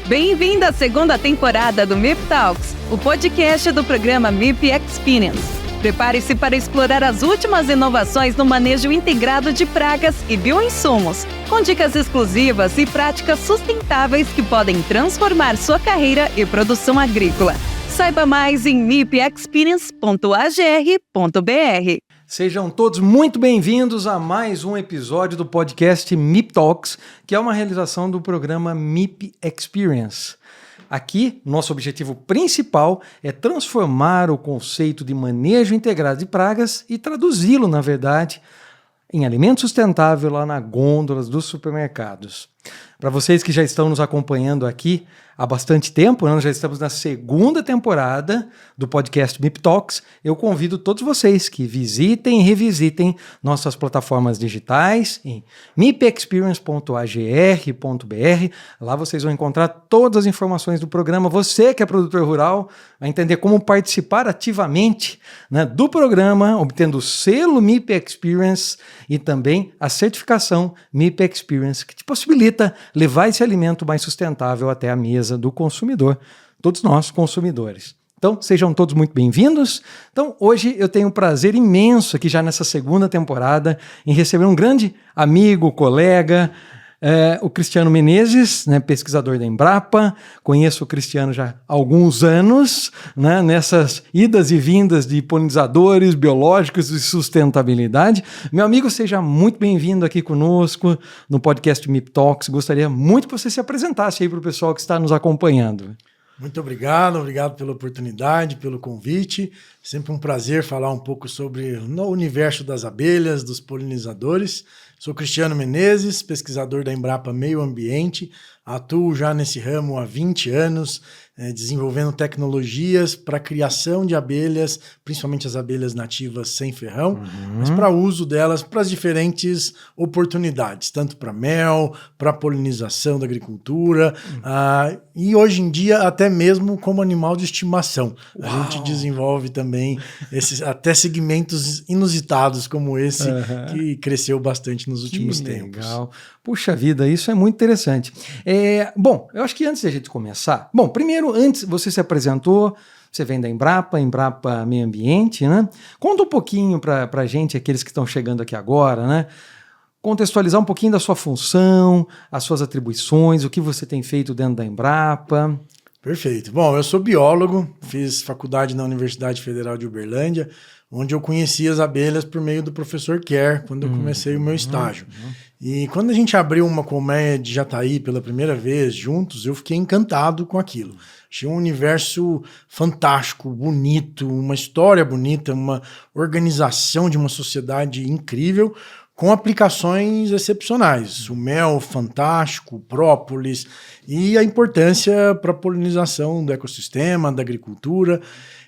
Bem-vindo à segunda temporada do MIP Talks, o podcast do programa MIP Experience. Prepare-se para explorar as últimas inovações no manejo integrado de pragas e bioinsumos, com dicas exclusivas e práticas sustentáveis que podem transformar sua carreira e produção agrícola. Saiba mais em mipexperience.agr.br. Sejam todos muito bem-vindos a mais um episódio do podcast MIP Talks, que é uma realização do programa MIP Experience. Aqui, nosso objetivo principal é transformar o conceito de manejo integrado de pragas e traduzi-lo, na verdade, em alimento sustentável lá na gôndolas dos supermercados. Para vocês que já estão nos acompanhando aqui há bastante tempo, nós já estamos na segunda temporada do podcast MIP Talks. Eu convido todos vocês que visitem e revisitem nossas plataformas digitais em mipexperience.agr.br. Lá vocês vão encontrar todas as informações do programa. Você que é produtor rural vai entender como participar ativamente, né, do programa, obtendo o selo MIP Experience e também a certificação MIP Experience, que te possibilita levar esse alimento mais sustentável até a mesa do consumidor, todos nós consumidores. Então, sejam todos muito bem-vindos. Então, hoje eu tenho um prazer imenso aqui já nessa segunda temporada em receber um grande amigo, colega, o Cristiano Menezes, né, pesquisador da Embrapa. Conheço o Cristiano já há alguns anos, né, nessas idas e vindas de polinizadores biológicos e sustentabilidade. Meu amigo, seja muito bem-vindo aqui conosco no podcast MIP Talks. Gostaria muito que você se apresentasse aí para o pessoal que está nos acompanhando. Muito obrigado pela oportunidade, pelo convite. Sempre um prazer falar um pouco sobre o universo das abelhas, dos polinizadores. Sou Cristiano Menezes, pesquisador da Embrapa Meio Ambiente. Atuo já nesse ramo há 20 anos, desenvolvendo tecnologias para a criação de abelhas, principalmente as abelhas nativas sem ferrão, mas para uso delas para as diferentes oportunidades, tanto para mel, para polinização da agricultura, e hoje em dia até mesmo como animal de estimação. Uau. A gente desenvolve também até segmentos inusitados como esse, que cresceu bastante nos últimos tempos. Legal. Puxa vida, isso é muito interessante. Bom, eu acho que antes da gente começar... Bom, primeiro, antes você se apresentou, você vem da Embrapa Meio Ambiente, né? Conta um pouquinho para a gente, aqueles que estão chegando aqui agora, né? Contextualizar um pouquinho da sua função, as suas atribuições, o que você tem feito dentro da Embrapa. Perfeito. Bom, eu sou biólogo, fiz faculdade na Universidade Federal de Uberlândia, onde eu conheci as abelhas por meio do professor Kerr, quando eu comecei o meu estágio. E quando a gente abriu uma colmeia de jataí pela primeira vez juntos, eu fiquei encantado com aquilo. Achei um universo fantástico, bonito, uma história bonita, uma organização de uma sociedade incrível, com aplicações excepcionais. O mel fantástico, o própolis e a importância para a polinização do ecossistema, da agricultura.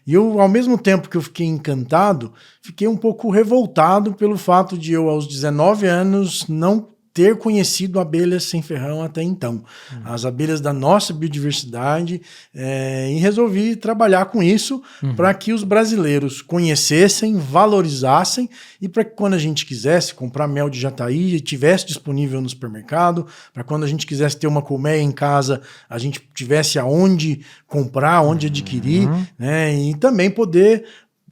E eu, ao mesmo tempo que eu fiquei encantado, fiquei um pouco revoltado pelo fato de eu, aos 19 anos, não ter conhecido abelhas sem ferrão até então. As abelhas da nossa biodiversidade, e resolvi trabalhar com isso para que os brasileiros conhecessem, valorizassem e para que quando a gente quisesse comprar mel de jataí e tivesse disponível no supermercado, para quando a gente quisesse ter uma colmeia em casa, a gente tivesse aonde comprar, onde adquirir, né, e também poder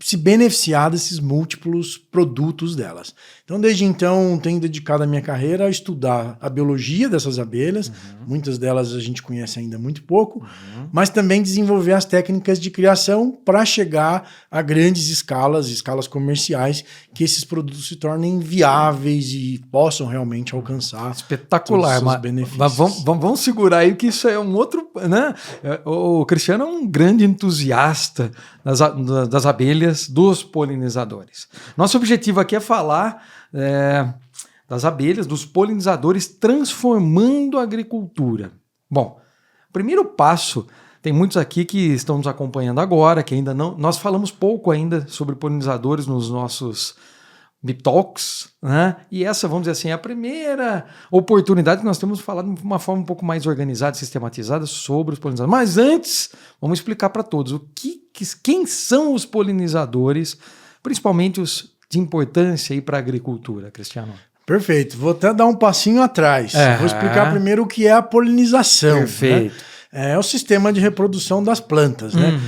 se beneficiar desses múltiplos produtos delas. Então, desde então, tenho dedicado a minha carreira a estudar a biologia dessas abelhas, muitas delas a gente conhece ainda muito pouco, mas também desenvolver as técnicas de criação para chegar a grandes escalas comerciais, que esses produtos se tornem viáveis e possam realmente alcançar espetacular, todos os benefícios. Mas vamos segurar aí que isso é um outro, né? O Cristiano é um grande entusiasta das abelhas, dos polinizadores. Nosso objetivo aqui é falar das abelhas, dos polinizadores transformando a agricultura. Bom, primeiro passo, tem muitos aqui que estão nos acompanhando agora, que ainda não... Nós falamos pouco ainda sobre polinizadores nos nossos MIP Talks, né? E essa, vamos dizer assim, é a primeira oportunidade que nós temos de falar de uma forma um pouco mais organizada, sistematizada sobre os polinizadores. Mas antes, vamos explicar para todos quem são os polinizadores, principalmente os de importância para a agricultura, Cristiano. Perfeito. Vou até dar um passinho atrás. Vou explicar primeiro o que é a polinização. Perfeito. Né? é o sistema de reprodução das plantas, né?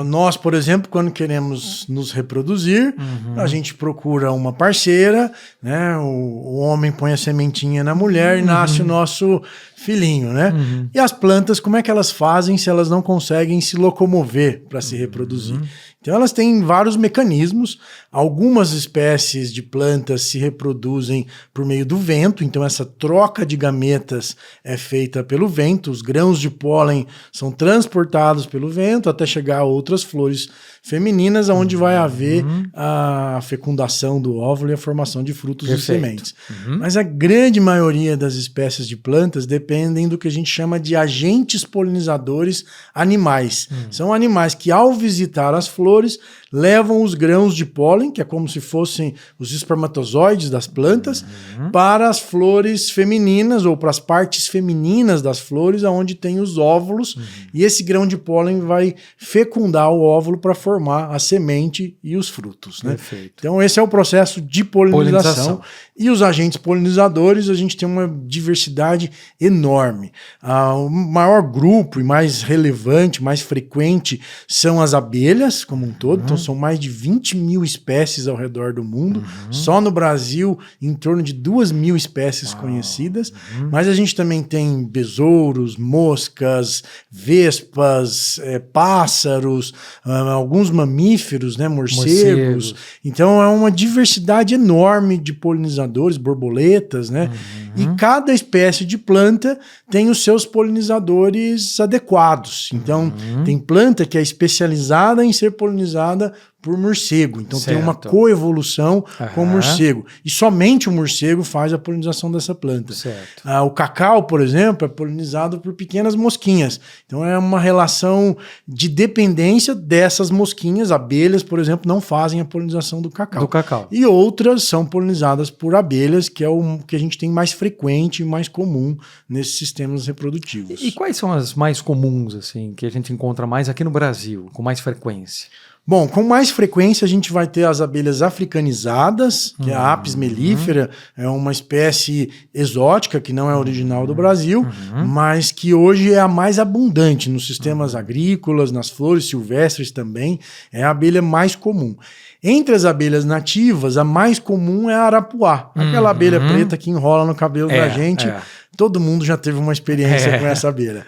Nós, por exemplo, quando queremos nos reproduzir, a gente procura uma parceira, né? O homem põe a sementinha na mulher e nasce o nosso filhinho, né? E as plantas, como é que elas fazem se elas não conseguem se locomover para se reproduzir? Então elas têm vários mecanismos. Algumas espécies de plantas se reproduzem por meio do vento, então essa troca de gametas é feita pelo vento, os grãos de pólen são transportados pelo vento até chegar a outras flores femininas, onde vai haver a fecundação do óvulo e a formação de frutos e sementes. Mas a grande maioria das espécies de plantas dependem do que a gente chama de agentes polinizadores animais. São animais que, ao visitar as flores, levam os grãos de pólen, que é como se fossem os espermatozoides das plantas, para as flores femininas ou para as partes femininas das flores, onde tem os óvulos, e esse grão de pólen vai fecundar o óvulo para formar a semente e os frutos, né? Então esse é o processo de polinização. E os agentes polinizadores, a gente tem uma diversidade enorme. O maior grupo e mais relevante, mais frequente, são as abelhas como um todo. Então são mais de 20 mil espécies ao redor do mundo. Só no Brasil, em torno de 2.000 espécies conhecidas. Mas a gente também tem besouros, moscas, vespas, pássaros, alguns mamíferos, né, morcegos. Então é uma diversidade enorme de polinizadores, borboletas, né? E cada espécie de planta tem os seus polinizadores adequados. Então tem planta que é especializada em ser polinizada por morcego. Então tem uma coevolução com o morcego. E somente o morcego faz a polinização dessa planta. O cacau, por exemplo, é polinizado por pequenas mosquinhas. Então é uma relação de dependência dessas mosquinhas. Abelhas, por exemplo, não fazem a polinização do cacau. E outras são polinizadas por abelhas, que é o que a gente tem mais frequente e mais comum nesses sistemas reprodutivos. E quais são as mais comuns, assim, que a gente encontra mais aqui no Brasil, com mais frequência? Bom, com mais frequência a gente vai ter as abelhas africanizadas, que é a Apis mellifera, é uma espécie exótica que não é original do Brasil, mas que hoje é a mais abundante nos sistemas agrícolas, nas flores silvestres também, é a abelha mais comum. Entre as abelhas nativas, a mais comum é a arapuá, aquela abelha preta que enrola no cabelo da gente. Todo mundo já teve uma experiência com essa abelha.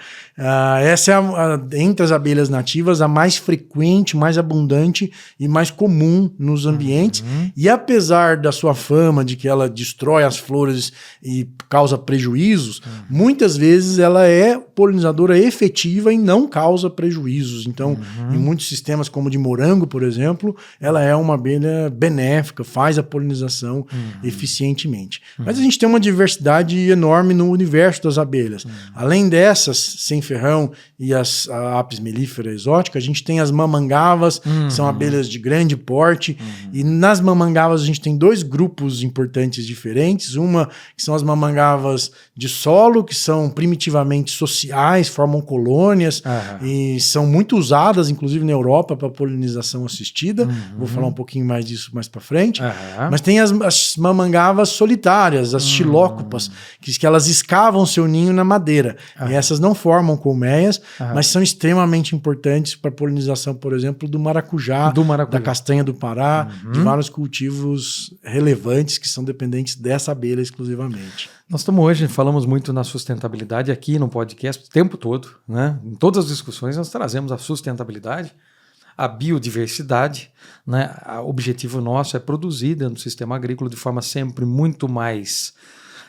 Essa é, entre as abelhas nativas, a mais frequente, mais abundante e mais comum nos ambientes. E apesar da sua fama de que ela destrói as flores e causa prejuízos, muitas vezes ela é polinizadora efetiva e não causa prejuízos. Então, em muitos sistemas como o de morango, por exemplo, ela é uma abelha benéfica, faz a polinização eficientemente. Mas a gente tem uma diversidade enorme no universo das abelhas. Além dessas, sem ferrão e a Apis mellifera exótica, a gente tem as mamangavas, que são abelhas de grande porte, e nas mamangavas a gente tem dois grupos importantes diferentes. Uma que são as mamangavas de solo, que são primitivamente sociais, formam colônias e são muito usadas, inclusive na Europa, para polinização assistida. Vou falar um pouquinho mais disso mais para frente. Mas tem as mamangavas solitárias, as xilócopas, que elas escavam seu ninho na madeira. E essas não formam colmeias, mas são extremamente importantes para a polinização, por exemplo, do maracujá, da castanha do Pará, de vários cultivos relevantes que são dependentes dessa abelha exclusivamente. Nós estamos hoje, falamos muito na sustentabilidade aqui no podcast o tempo todo, né? Em todas as discussões nós trazemos a sustentabilidade, a biodiversidade, né? O objetivo nosso é produzir dentro do sistema agrícola de forma sempre muito mais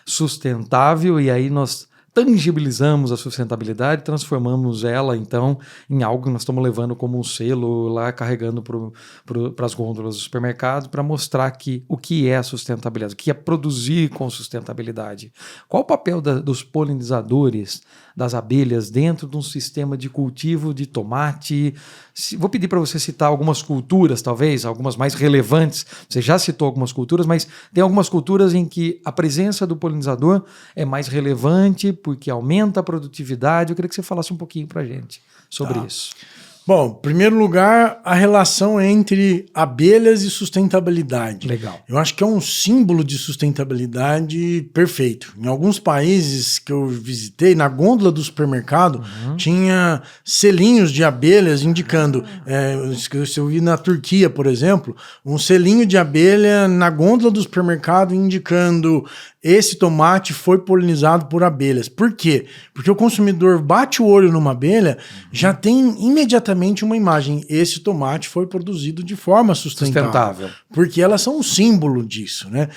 sustentável, e aí nós tangibilizamos a sustentabilidade, transformamos ela, então, em algo que nós estamos levando como um selo lá, carregando para as gôndolas do supermercado, para mostrar o que é a sustentabilidade, o que é produzir com sustentabilidade. Qual o papel dos polinizadores, das abelhas, dentro de um sistema de cultivo de tomate? Vou pedir para você citar algumas culturas, talvez, algumas mais relevantes. Você já citou algumas culturas, mas tem algumas culturas em que a presença do polinizador é mais relevante porque aumenta a produtividade. Eu queria que você falasse um pouquinho para a gente sobre isso. Bom, em primeiro lugar, a relação entre abelhas e sustentabilidade. Legal. Eu acho que é um símbolo de sustentabilidade perfeito. Em alguns países que eu visitei, na gôndola do supermercado, tinha selinhos de abelhas indicando... eu vi na Turquia, por exemplo, um selinho de abelha na gôndola do supermercado indicando... esse tomate foi polinizado por abelhas. Por quê? Porque o consumidor bate o olho numa abelha, já tem imediatamente uma imagem. Esse tomate foi produzido de forma sustentável. Porque elas são um símbolo disso, né?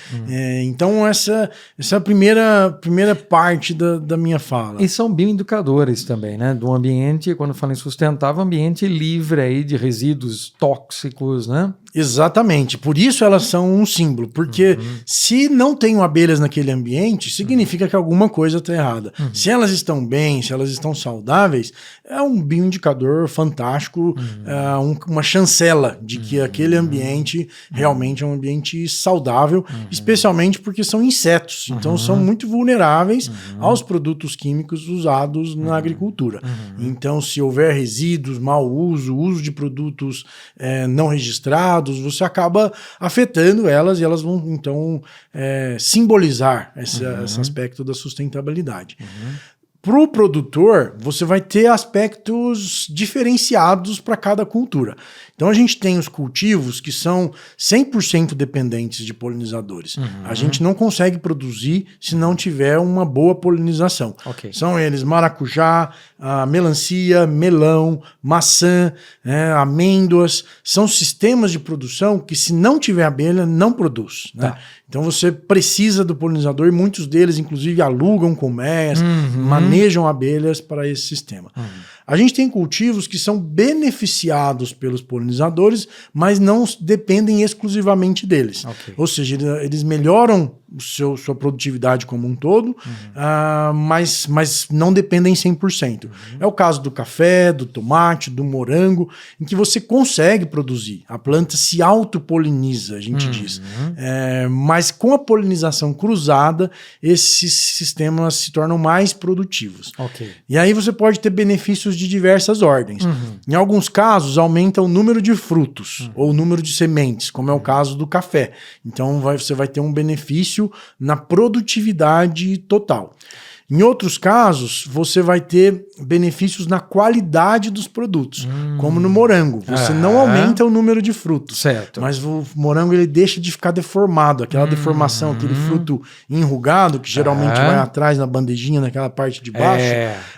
Então essa é a primeira parte da minha fala. E são bioindicadores também, né? Do ambiente, quando fala em sustentável, ambiente livre aí de resíduos tóxicos, né? Exatamente, por isso elas são um símbolo, porque se não tem abelhas naquele ambiente, significa que alguma coisa está errada. Se elas estão bem, se elas estão saudáveis, é um bioindicador fantástico, uma chancela de que aquele ambiente realmente é um ambiente saudável, especialmente porque são insetos, então são muito vulneráveis aos produtos químicos usados na agricultura. Então, se houver resíduos, mau uso de produtos não registrados, você acaba afetando elas e elas vão, então, simbolizar esse aspecto da sustentabilidade. Para o produtor, você vai ter aspectos diferenciados para cada cultura. Então, a gente tem os cultivos que são 100% dependentes de polinizadores. A gente não consegue produzir se não tiver uma boa polinização. Okay. São eles maracujá, melancia, melão, maçã, amêndoas. São sistemas de produção que, se não tiver abelha, não produz. Né? Tá. Então, você precisa do polinizador e muitos deles, inclusive, alugam colmeias, manejam abelhas para esse sistema. A gente tem cultivos que são beneficiados pelos polinizadores, mas não dependem exclusivamente deles. Okay. Ou seja, eles melhoram sua produtividade como um todo, mas não dependem 100%. É o caso do café, do tomate, do morango, em que você consegue produzir. A planta se autopoliniza, a gente diz. Mas com a polinização cruzada, esses sistemas se tornam mais produtivos. Okay. E aí você pode ter benefícios de diversas ordens. Em alguns casos, aumenta o número de frutos ou o número de sementes, como é o caso do café. Então, você vai ter um benefício na produtividade total. Em outros casos, você vai ter benefícios na qualidade dos produtos, como no morango. Você não aumenta o número de frutos, certo, mas o morango ele deixa de ficar deformado, aquela deformação, aquele fruto enrugado, que geralmente vai atrás na bandejinha, naquela parte de baixo.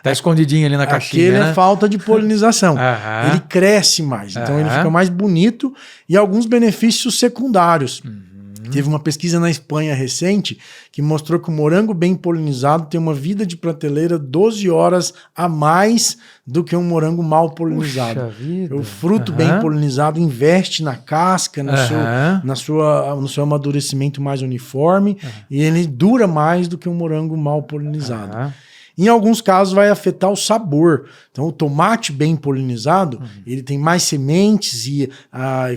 Tá escondidinho ali na caixinha. Aquele é falta de polinização. Ele cresce mais, então ele fica mais bonito e alguns benefícios secundários. Teve uma pesquisa na Espanha recente que mostrou que o morango bem polinizado tem uma vida de prateleira 12 horas a mais do que um morango mal polinizado. O fruto bem polinizado investe na casca, no seu amadurecimento mais uniforme, e ele dura mais do que um morango mal polinizado. Em alguns casos vai afetar o sabor. Então o tomate bem polinizado, ele tem mais sementes e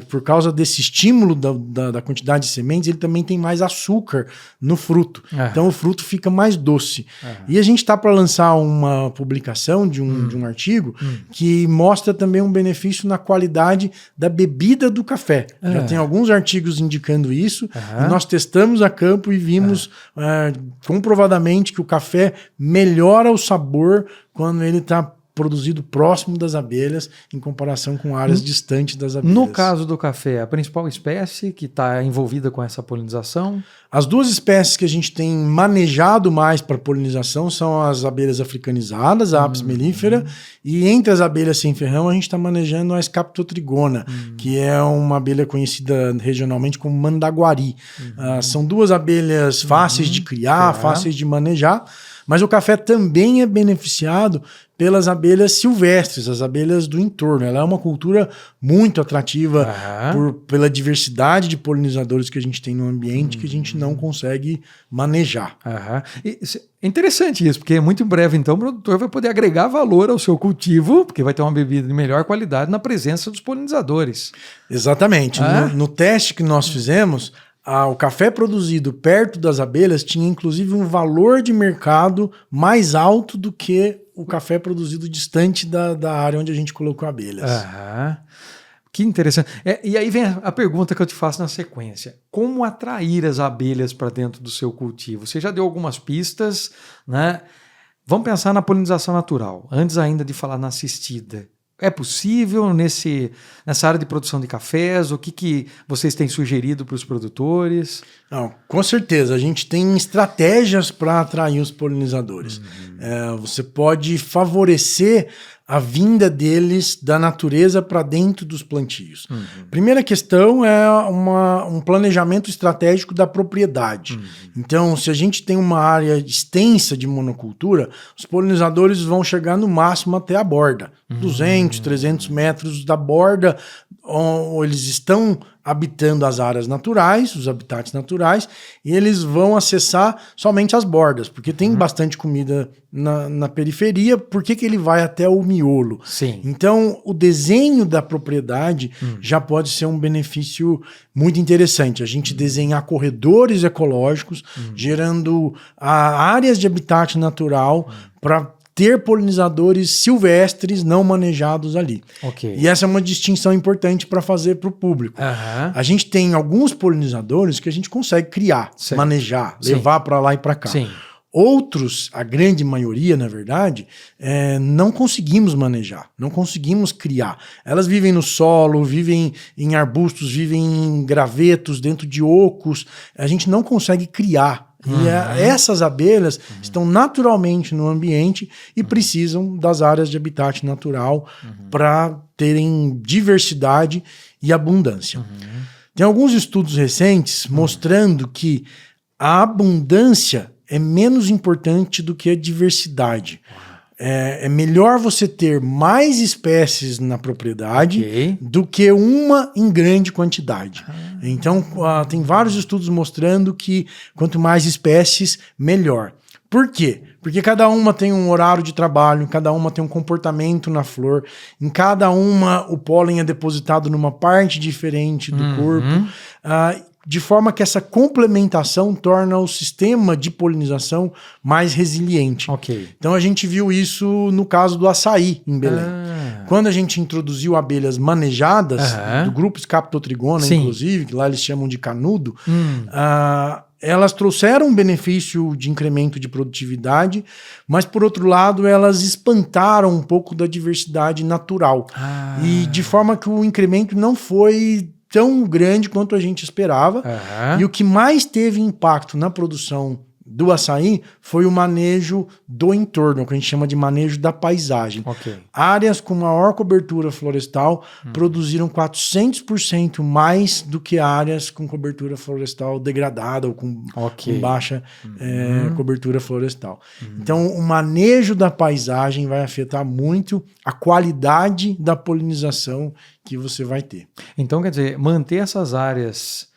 por causa desse estímulo da quantidade de sementes, ele também tem mais açúcar no fruto. Então o fruto fica mais doce. E a gente está para lançar uma publicação de um artigo que mostra também um benefício na qualidade da bebida do café. Já tem alguns artigos indicando isso. E nós testamos a campo e vimos comprovadamente que o café melhora o sabor quando ele está produzido próximo das abelhas em comparação com áreas distantes das abelhas. No caso do café, a principal espécie que está envolvida com essa polinização? As duas espécies que a gente tem manejado mais para polinização são as abelhas africanizadas, a Apis mellifera, e entre as abelhas sem ferrão a gente está manejando a Scaptotrigona, que é uma abelha conhecida regionalmente como mandaguari. São duas abelhas fáceis de criar, fáceis de manejar, mas o café também é beneficiado pelas abelhas silvestres, as abelhas do entorno. Ela é uma cultura muito atrativa pela diversidade de polinizadores que a gente tem no ambiente que a gente não consegue manejar. É interessante isso, porque muito em breve, então, o produtor vai poder agregar valor ao seu cultivo, porque vai ter uma bebida de melhor qualidade na presença dos polinizadores. Exatamente. No teste que nós fizemos, o café produzido perto das abelhas tinha inclusive um valor de mercado mais alto do que o café produzido distante da área onde a gente colocou abelhas. Aham. Que interessante. E aí vem a pergunta que eu te faço na sequência. Como atrair as abelhas para dentro do seu cultivo? Você já deu algumas pistas, né? Vamos pensar na polinização natural, antes ainda de falar na assistida. É possível nessa área de produção de cafés? O que vocês têm sugerido para os produtores? Não, com certeza. A gente tem estratégias para atrair os polinizadores. Você pode favorecer a vinda deles da natureza para dentro dos plantios. Primeira questão é um planejamento estratégico da propriedade. Então, se a gente tem uma área extensa de monocultura, os polinizadores vão chegar no máximo até a borda. 200, 300 metros da borda, onde eles estão habitando as áreas naturais, os habitats naturais, e eles vão acessar somente as bordas, porque tem bastante comida na periferia. Por que ele vai até o miolo? Sim. Então, o desenho da propriedade já pode ser um benefício muito interessante. A gente desenhar corredores ecológicos, gerando áreas de habitat natural para ter polinizadores silvestres não manejados ali. Okay. E essa é uma distinção importante para fazer para o público. A gente tem alguns polinizadores que a gente consegue criar, manejar, levar para lá e para cá. Sim. Outros, a grande maioria, na verdade, não conseguimos manejar, não conseguimos criar. Elas vivem no solo, vivem em arbustos, vivem em gravetos, dentro de ocos. A gente não consegue criar. E essas abelhas estão naturalmente no ambiente e precisam das áreas de habitat natural para terem diversidade e abundância. Tem alguns estudos recentes mostrando que a abundância é menos importante do que a diversidade. É melhor você ter mais espécies na propriedade do que uma em grande quantidade. Então, tem vários estudos mostrando que quanto mais espécies, melhor. Por quê? Porque cada uma tem um horário de trabalho, cada uma tem um comportamento na flor, em cada uma o pólen é depositado numa parte diferente do corpo, de forma que essa complementação torna o sistema de polinização mais resiliente. Então a gente viu isso no caso do açaí em Belém. Quando a gente introduziu abelhas manejadas, do grupo Scaptotrigona, inclusive, que lá eles chamam de canudo, elas trouxeram um benefício de incremento de produtividade, mas, por outro lado, elas espantaram um pouco da diversidade natural. E de forma que o incremento não foi tão grande quanto a gente esperava. E o que mais teve impacto na produção do açaí foi o manejo do entorno, o que a gente chama de manejo da paisagem. Áreas com maior cobertura florestal produziram 400% mais do que áreas com cobertura florestal degradada ou com baixa cobertura florestal. Então, o manejo da paisagem vai afetar muito a qualidade da polinização que você vai ter. Então, quer dizer, manter essas áreas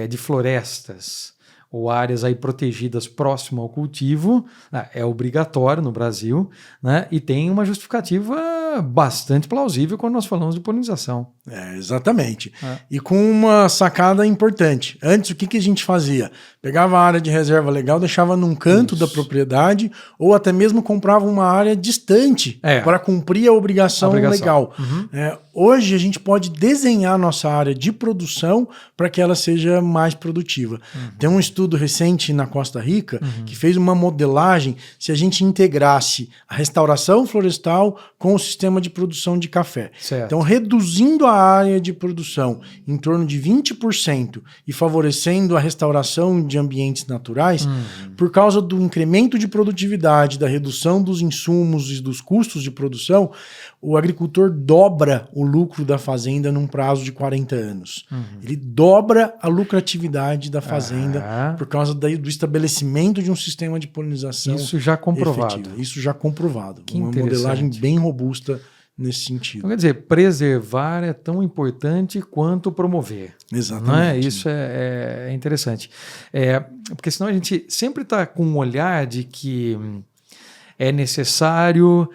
de florestas ou áreas aí protegidas próximo ao cultivo, é obrigatório no Brasil, né? E tem uma justificativa bastante plausível quando nós falamos de polinização. Exatamente. E com uma sacada importante. Antes, o que a gente fazia? Pegava a área de reserva legal, deixava num canto da propriedade, ou até mesmo comprava uma área distante para cumprir a obrigação. Legal. Hoje a gente pode desenhar a nossa área de produção para que ela seja mais produtiva. Tem um estudo recente na Costa Rica que fez uma modelagem se a gente integrasse a restauração florestal com o sistema de produção de café. Então, reduzindo a área de produção em torno de 20% e favorecendo a restauração de ambientes naturais, por causa do incremento de produtividade, da redução dos insumos e dos custos de produção, o agricultor dobra o lucro da fazenda num prazo de 40 anos. Ele dobra a lucratividade da fazenda por causa do estabelecimento de um sistema de polinização. Isso já comprovado. Efetivo. Isso já comprovado. Que uma modelagem bem robusta nesse sentido. Então, quer dizer, preservar é tão importante quanto promover. Exatamente. Isso é interessante. Porque senão a gente sempre está com um olhar de que é necessário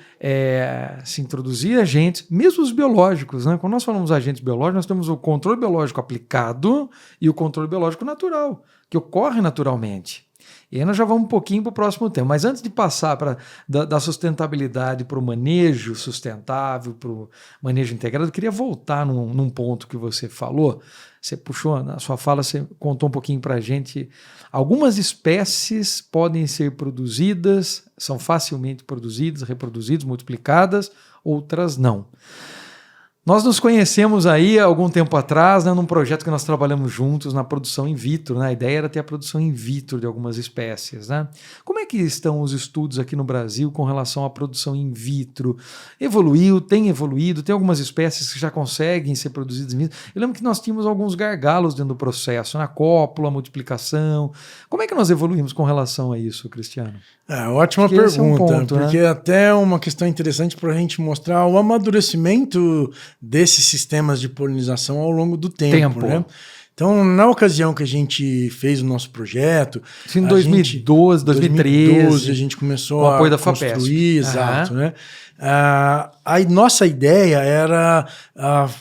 se introduzir agentes, mesmo os biológicos, né? Quando nós falamos agentes biológicos, nós temos o controle biológico aplicado e o controle biológico natural, que ocorre naturalmente. E aí nós já vamos um pouquinho para o próximo tema. Mas antes de passar da sustentabilidade para o manejo sustentável, para o manejo integrado, eu queria voltar num ponto que você falou. Você puxou, na sua fala, você contou um pouquinho para a gente. Algumas espécies podem ser produzidas, são facilmente produzidas, reproduzidas, multiplicadas, outras não. Nós nos conhecemos aí há algum tempo atrás, né, num projeto que nós trabalhamos juntos na produção in vitro, né? A ideia era ter a produção in vitro de algumas espécies, né? Como é que estão os estudos aqui no Brasil com relação à produção in vitro? Evoluiu, tem evoluído, tem algumas espécies que já conseguem ser produzidas in vitro. Eu lembro que nós tínhamos alguns gargalos dentro do processo, na cópula, multiplicação. Como é que nós evoluímos com relação a isso, Cristiano? Ótima pergunta, porque até uma questão interessante para a gente mostrar o amadurecimento desses sistemas de polinização ao longo do tempo. Né? Então, na ocasião que a gente fez o nosso projeto... Em 2012, 2013... a gente começou a construir, exato, né? A nossa ideia era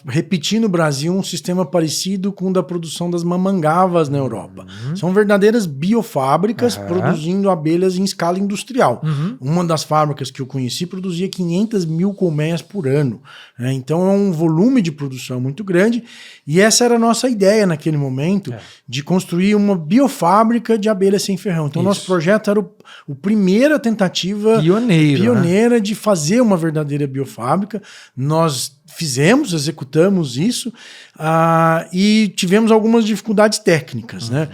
repetir no Brasil um sistema parecido com o da produção das mamangavas na Europa. São verdadeiras biofábricas produzindo abelhas em escala industrial. Uma das fábricas que eu conheci produzia 500 mil colmeias por ano. Né? Então é um volume de produção muito grande e essa era a nossa ideia naquele momento de construir uma biofábrica de abelhas sem ferrão. Então nosso projeto era a primeira tentativa pioneira, né? De fazer uma verdadeira biofábrica. Nós executamos isso e tivemos algumas dificuldades técnicas, né?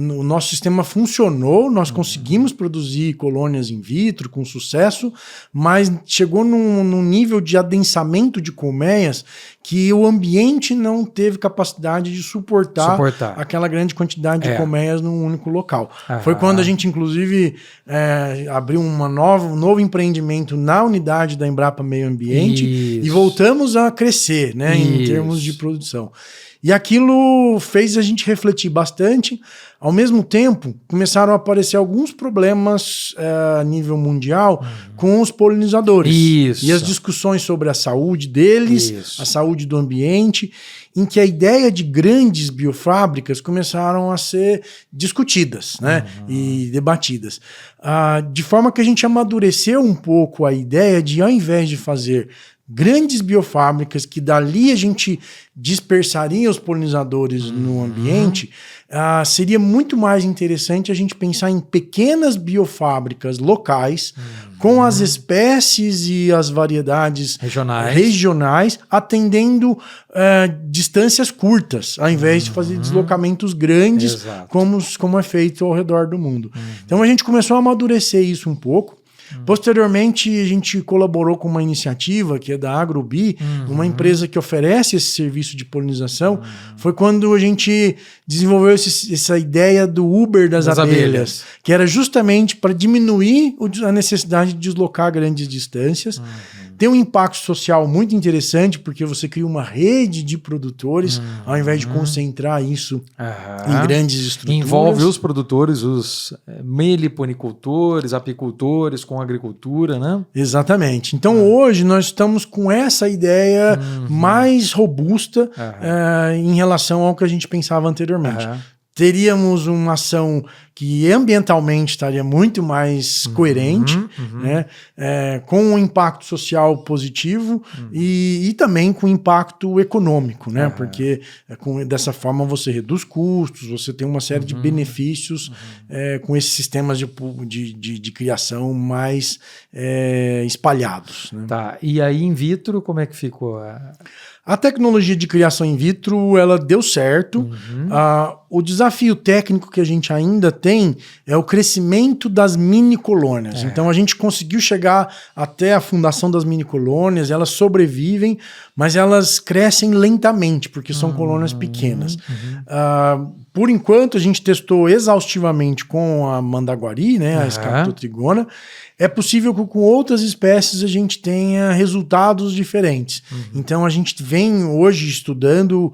O nosso sistema funcionou, nós conseguimos produzir colônias in vitro com sucesso, mas chegou num nível de adensamento de colmeias que o ambiente não teve capacidade de suportar aquela grande quantidade de colmeias num único local. Foi quando a gente, inclusive, abriu um novo empreendimento na unidade da Embrapa Meio Ambiente e voltamos a crescer, né, em termos de produção. E aquilo fez a gente refletir bastante. Ao mesmo tempo, começaram a aparecer alguns problemas a nível mundial com os polinizadores. E as discussões sobre a saúde deles, a saúde do ambiente, em que a ideia de grandes biofábricas começaram a ser discutidas, né, e debatidas. De forma que a gente amadureceu um pouco a ideia de, ao invés de fazer grandes biofábricas, que dali a gente dispersaria os polinizadores no ambiente, seria muito mais interessante a gente pensar em pequenas biofábricas locais, com as espécies e as variedades regionais atendendo distâncias curtas, ao invés de fazer deslocamentos grandes, como é feito ao redor do mundo. Então a gente começou a amadurecer isso um pouco. Posteriormente, a gente colaborou com uma iniciativa que é da AgroBee, uma empresa que oferece esse serviço de polinização. Foi quando a gente desenvolveu essa ideia do Uber das abelhas, que era justamente para diminuir a necessidade de deslocar grandes distâncias. Tem um impacto social muito interessante, porque você cria uma rede de produtores, ao invés de concentrar isso em grandes estruturas. Envolve os produtores, os meliponicultores, apicultores, com agricultura, né? Exatamente. Então hoje nós estamos com essa ideia mais robusta em relação ao que a gente pensava anteriormente. Teríamos uma ação que ambientalmente estaria muito mais coerente, né? Com um impacto social positivo e também com impacto econômico, né? Porque dessa forma você reduz custos, você tem uma série de benefícios com esses sistemas de criação mais espalhados. Né? Tá. E aí in vitro, como é que ficou? A tecnologia de criação in vitro, ela deu certo. O desafio técnico que a gente ainda tem é o crescimento das mini-colônias. Então a gente conseguiu chegar até a fundação das mini-colônias, elas sobrevivem, mas elas crescem lentamente, porque são colônias pequenas. Por enquanto, a gente testou exaustivamente com a mandaguari, né, a Escaptotrigona. É possível que com outras espécies a gente tenha resultados diferentes. Então a gente vem hoje estudando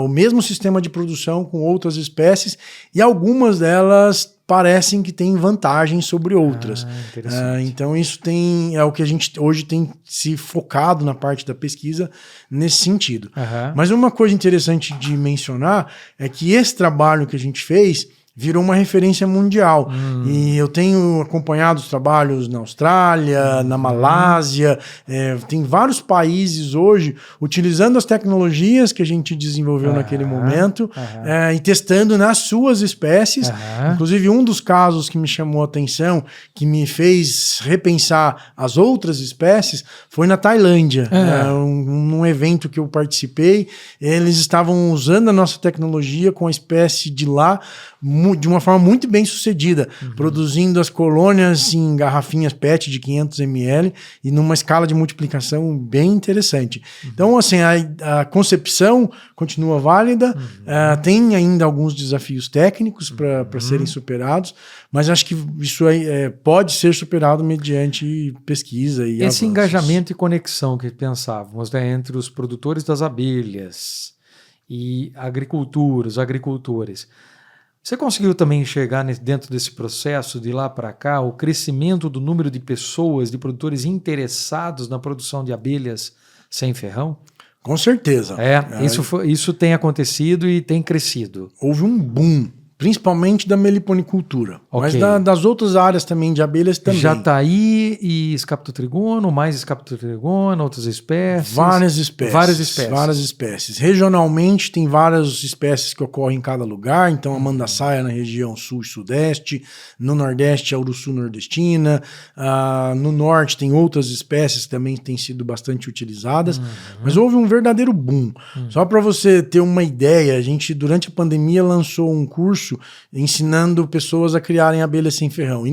o mesmo sistema de produção com outras espécies e algumas delas parecem que têm vantagem sobre outras. Então isso é o que a gente hoje tem se focado na parte da pesquisa nesse sentido. Mas uma coisa interessante de mencionar é que esse trabalho que a gente fez virou uma referência mundial. E eu tenho acompanhado os trabalhos na Austrália, na Malásia, tem vários países hoje utilizando as tecnologias que a gente desenvolveu naquele momento e testando nas suas espécies. Inclusive, um dos casos que me chamou a atenção, que me fez repensar as outras espécies, foi na Tailândia. Num evento que eu participei, eles estavam usando a nossa tecnologia com a espécie de lá, de uma forma muito bem sucedida, produzindo as colônias em garrafinhas PET de 500 ml e numa escala de multiplicação bem interessante. Então, assim, a concepção continua válida, tem ainda alguns desafios técnicos para serem superados, mas acho que isso pode ser superado mediante pesquisa e esse avanços. Engajamento e conexão que pensávamos, né, entre os produtores das abelhas e os agricultores. Você conseguiu também enxergar dentro desse processo de lá para cá o crescimento do número de pessoas, de produtores interessados na produção de abelhas sem ferrão? Com certeza. Isso tem acontecido e tem crescido. Houve um boom, principalmente da meliponicultura, mas das outras áreas também de abelhas também. Jataí e escaptotrigono, mais escaptotrigono, outras espécies? Várias espécies. Regionalmente tem várias espécies que ocorrem em cada lugar, então a mandaçaia na região sul e sudeste, no nordeste a uruçu nordestina, no norte tem outras espécies que também têm sido bastante utilizadas, mas houve um verdadeiro boom. Só para você ter uma ideia, a gente durante a pandemia lançou um curso ensinando pessoas a criarem abelhas sem ferrão,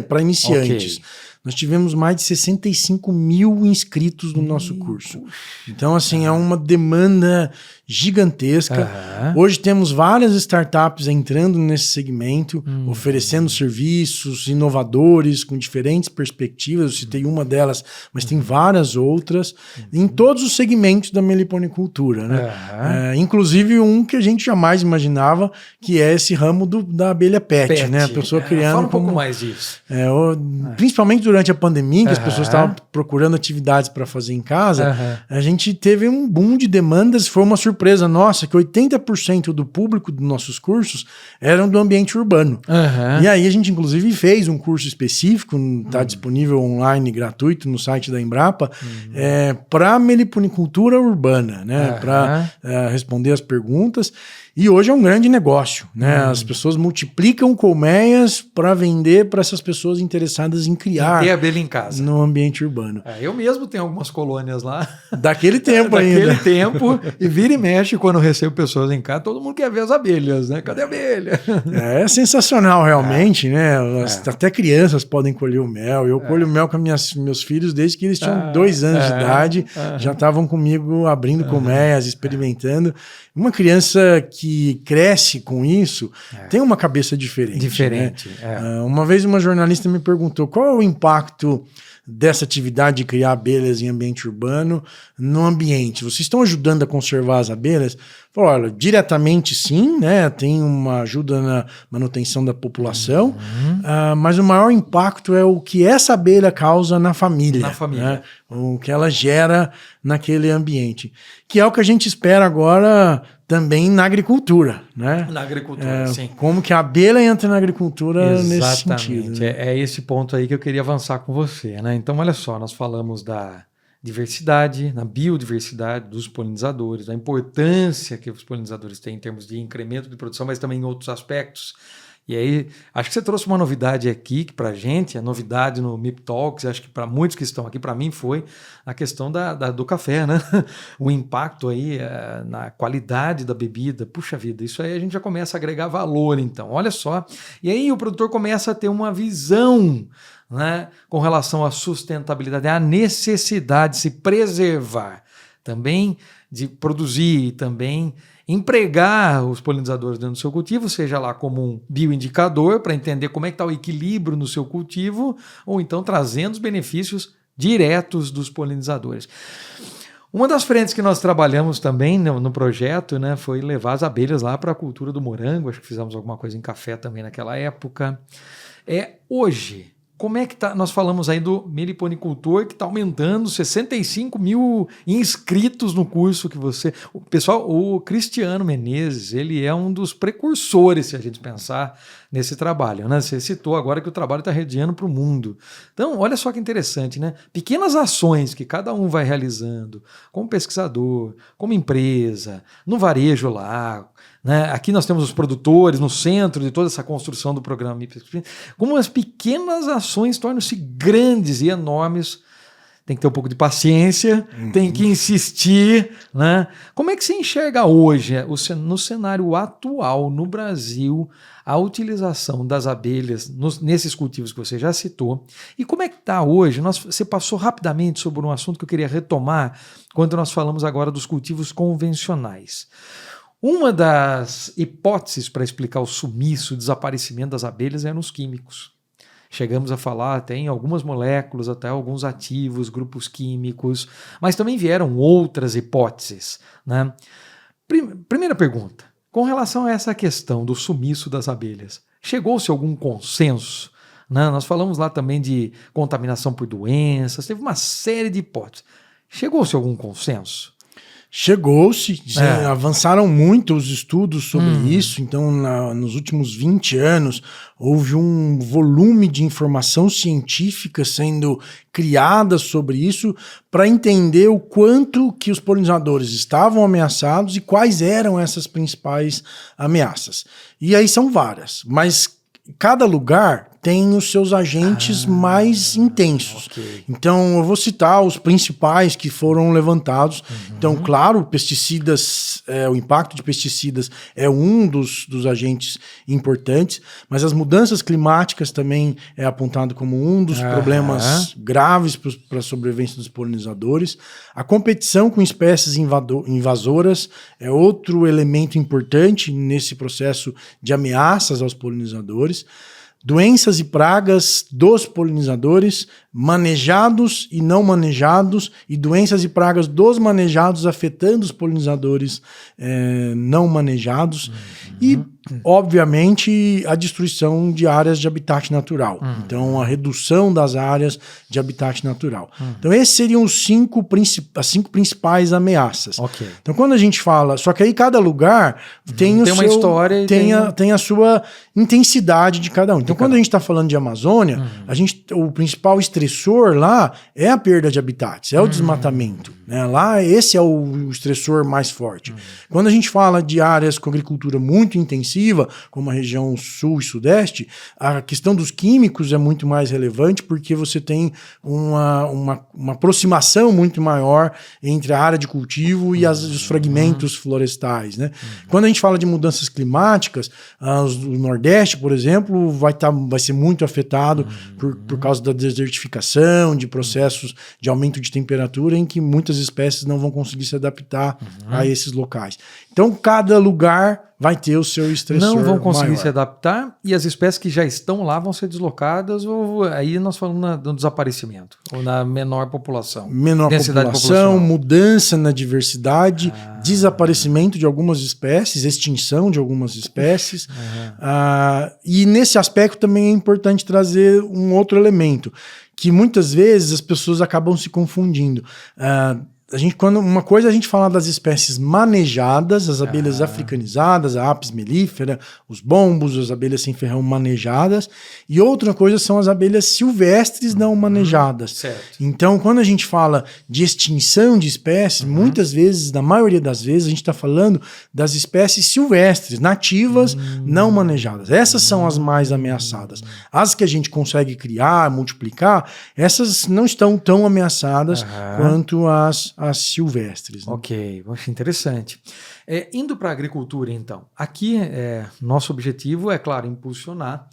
para iniciantes. Nós tivemos mais de 65 mil inscritos no nosso curso. Então, assim, é uma demanda gigantesca. Hoje temos várias startups entrando nesse segmento, oferecendo serviços inovadores, com diferentes perspectivas. Eu citei uma delas, mas tem várias outras, em todos os segmentos da meliponicultura, né? Inclusive um que a gente jamais imaginava, que é esse ramo da abelha PET, né? A pessoa criando... Fala um pouco mais disso. Principalmente durante a pandemia, que as pessoas estavam procurando atividades para fazer em casa, a gente teve um boom de demandas. Foi uma surpresa nossa que 80% do público dos nossos cursos eram do ambiente urbano. E aí a gente inclusive fez um curso específico, está disponível online gratuito no site da Embrapa, para meliponicultura urbana, né? Para responder as perguntas. E hoje é um grande negócio, né? As pessoas multiplicam colmeias para vender para essas pessoas interessadas em criar ter abelha em casa no ambiente urbano. Eu mesmo tenho algumas colônias lá. Daquele tempo ainda. Daquele tempo. E vira e mexe quando eu recebo pessoas em casa, todo mundo quer ver as abelhas, né? Cadê a abelha? É sensacional realmente, né? Até crianças podem colher o mel. Eu colho mel com meus filhos desde que eles tinham 2 anos de idade. Já estavam comigo abrindo colmeias, experimentando. Uma criança que cresce com isso tem uma cabeça diferente. Né? Uma vez uma jornalista me perguntou qual é o impacto dessa atividade de criar abelhas em ambiente urbano no ambiente. Vocês estão ajudando a conservar as abelhas? Falou, olha, diretamente sim, né? Tem uma ajuda na manutenção da população, mas o maior impacto é o que essa abelha causa na família. Né? O que ela gera naquele ambiente. Que é o que a gente espera agora também na agricultura, né? Na agricultura, sim. Como que a abelha entra na agricultura nesse sentido. Né? É esse ponto aí que eu queria avançar com você, né? Então, olha só, nós falamos da diversidade, na biodiversidade dos polinizadores, da importância que os polinizadores têm em termos de incremento de produção, mas também em outros aspectos. E aí, acho que você trouxe uma novidade aqui, que para a gente, a novidade no MIP Talks, acho que para muitos que estão aqui, para mim foi a questão do café, né? O impacto aí na qualidade da bebida. Puxa vida, isso aí a gente já começa a agregar valor, então. Olha só. E aí o produtor começa a ter uma visão, né, com relação à sustentabilidade, à necessidade de se preservar, também de produzir, também empregar os polinizadores dentro do seu cultivo, seja lá como um bioindicador para entender como é que está o equilíbrio no seu cultivo, ou então trazendo os benefícios diretos dos polinizadores. Uma das frentes que nós trabalhamos também no projeto, né, foi levar as abelhas lá para a cultura do morango. Acho que fizemos alguma coisa em café também naquela época. Hoje, como é que tá? Nós falamos aí do meliponicultor, que está aumentando 65 mil inscritos no curso que você... O Cristiano Menezes, ele é um dos precursores, se a gente pensar nesse trabalho, né? Você citou agora que o trabalho está rediando para o mundo. Então, olha só que interessante, né? Pequenas ações que cada um vai realizando, como pesquisador, como empresa, no varejo lá, né? Aqui nós temos os produtores no centro de toda essa construção do programa MIP Experience. Como as pequenas ações tornam-se grandes e enormes. Tem que ter um pouco de paciência, tem que insistir, né? Como é que você enxerga hoje, no cenário atual, no Brasil, a utilização das abelhas nesses cultivos que você já citou? E como é que está hoje? Você passou rapidamente sobre um assunto que eu queria retomar quando nós falamos agora dos cultivos convencionais. Uma das hipóteses para explicar o sumiço, o desaparecimento das abelhas eram os químicos. Chegamos a falar até em algumas moléculas, até alguns ativos, grupos químicos, mas também vieram outras hipóteses, né? Primeira pergunta, com relação a essa questão do sumiço das abelhas, chegou-se a algum consenso? Né? Nós falamos lá também de contaminação por doenças, teve uma série de hipóteses. Chegou-se a algum consenso? Chegou-se, avançaram muito os estudos sobre isso, então nos últimos 20 anos houve um volume de informação científica sendo criada sobre isso para entender o quanto que os polinizadores estavam ameaçados e quais eram essas principais ameaças. E aí são várias, mas cada lugar tem os seus agentes mais intensos. Okay. Então, eu vou citar os principais que foram levantados. Então, claro, pesticidas, o impacto de pesticidas é um dos agentes importantes, mas as mudanças climáticas também é apontado como um dos problemas graves para a sobrevivência dos polinizadores. A competição com espécies invasoras é outro elemento importante nesse processo de ameaças aos polinizadores. Doenças e pragas dos polinizadores, manejados e não manejados, e doenças e pragas dos manejados afetando os polinizadores não manejados, e, obviamente, a destruição de áreas de habitat natural. Então, a redução das áreas de habitat natural. Então, esses seriam as 5 principais ameaças. Okay. Então, quando a gente fala... Só que aí cada lugar tem uma história, tem a sua intensidade de cada um. Então, quando a gente está falando de Amazônia, o principal estressor lá é a perda de habitats, é o desmatamento. Né? Lá, esse é o estressor mais forte. Quando a gente fala de áreas com agricultura muito intensiva, como a região sul e sudeste, a questão dos químicos é muito mais relevante, porque você tem uma aproximação muito maior entre a área de cultivo e os fragmentos florestais. Né? Quando a gente fala de mudanças climáticas, o Nordeste, por exemplo, vai ser muito afetado por causa da desertificação, de processos de aumento de temperatura, em que muitas espécies não vão conseguir se adaptar a esses locais. Então, cada lugar vai ter o seu estressor. Não vão conseguir maior. se adaptar, e as espécies que já estão lá vão ser deslocadas, ou aí nós falamos no desaparecimento, ou na menor população. Menor população, mudança na diversidade, desaparecimento de algumas espécies, extinção de algumas espécies. E nesse aspecto também é importante trazer um outro elemento, que muitas vezes as pessoas acabam se confundindo. Uma coisa é a gente falar das espécies manejadas, as abelhas africanizadas, a Apis mellifera, os bombos, as abelhas sem ferrão manejadas, e outra coisa são as abelhas silvestres não manejadas. Certo. Então, quando a gente fala de extinção de espécies, muitas vezes, na maioria das vezes, a gente está falando das espécies silvestres, nativas, não manejadas. Essas são as mais ameaçadas. As que a gente consegue criar, multiplicar, essas não estão tão ameaçadas quanto as silvestres. Né? Ok, acho interessante. Indo para a agricultura, então, aqui nosso objetivo é, claro, impulsionar